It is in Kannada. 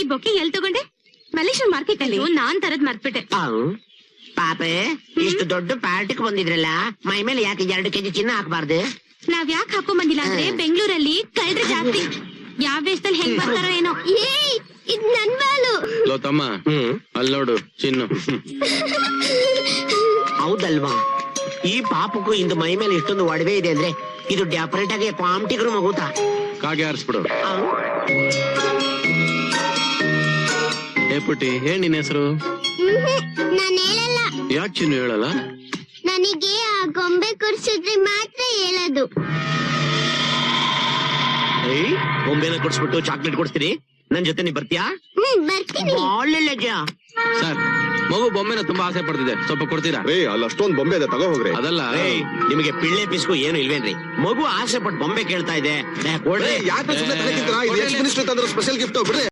ಈ ಬೊಕ್ಕೆ ಎಲ್ ತಗೊಂಡೆ? ಮಲೇಶ್ವರ ಮಾರ್ಕೆಟ್ ಅಲ್ಲಿ. ನಾನ್ ತರದ್ ಮರ್ತ್ಬಿಟ್ಟೆ. ಪಾಪೆ ಇಷ್ಟು ದೊಡ್ಡ ಪಾರ್ಟಿಗೆ ಬಂದಿದ್ರಲ್ಲ, ಮೈ ಮೇಲೆ ಯಾಕೆ 2 ಕೆಜಿ ಚಿನ್ನ ಹಾಕಬಾರ್ದು? ನಾವ್ ಯಾಕೆ ಹಾಕೊಂಡ್ ಬಂದಿಲ್ಲ ಅಂದ್ರೆ ಬೆಂಗಳೂರಲ್ಲಿ ಕಳ್ರೆ ಜಾಸ್ತಿ. ಯಾವ ವೇಷದಲ್ಲಿ ಹೆಂಗ್ ಬರ್ತಾರೋ ಏನೋ. ಇದ್ ನನ್ ಬಾಲು. ಲೋ ತಮ್ಮ, ಅಲ್ಲಿ ನೋಡು ಚಿನ್ನು. ಹೌದಲ್ವಾ? ಈ ಪಾಪಕ್ಕೂ ಇಂದು ಮೈ ಮೇಲೆ ಇಷ್ಟೊಂದು ಒಡವೆ ಇದೆ ಅಂದ್ರೆ ಇದು ಡೆಫರೆಂಟ್ ಆಗಿ ಕ್ವಾಂಟಿಗರು ಮಗುತಾ. ಕಾಗೆ ಆರಿಸ್ಬಿಡು. ಏ ಪುಟ್ಟಿ, ಏನ್ ನಿನ್ ಹೆಸರು? ನಾನು ಹೇಳಲ್ಲ. ಯಾಕೆ ಚಿನ್ನು ಹೇಳಲ್ಲ? ನನಗೆ ಆ ಗೊಂಬೆ ಕೊಡ್ಸಿದ್ರೆ ಮಾತ್ರ ಹೇಳೋದು. ಗೊಂಬೆನ ಕೊಡ್ಸ್ಬಿಟ್ಟು ಚಾಕ್ಲೇಟ್ ಕೊಡ್ಸ್ತೀನಿ, ನನ್ ಜೊತೆ ನೀ ಬರ್ತೀಯಾ? ಬರ್ತೀನಿ. ಒಳ್ಳೆ ಸರ್, ಮಗು ಬೊಮ್ಮೆನ ತುಂಬಾ ಆಸೆ ಪಡ್ತಿದೆ, ಸ್ವಲ್ಪ ಕೊಡ್ತೀರಾ? ಅಲ್ಲಿ ಅಷ್ಟೊಂದು ಬೊಂಬೆ ಇದೆ, ತಗೋ ಹೋಗ್ರಿ. ಅದಲ್ಲ, ನಿಮಗೆ ಪಿಳ್ಳೆ ಪಿಸ್ಕು ಏನು ಇಲ್ವೇನ್ರಿ? ಮಗು ಆಸೆ ಪಟ್ಟು ಬೊಂಬೆ ಕೇಳ್ತಾ ಇದೆ, ಯಾಕೆ ಸ್ಪೆಷಲ್ ಗಿಫ್ಟ್ ಬಿಡ್ರಿ.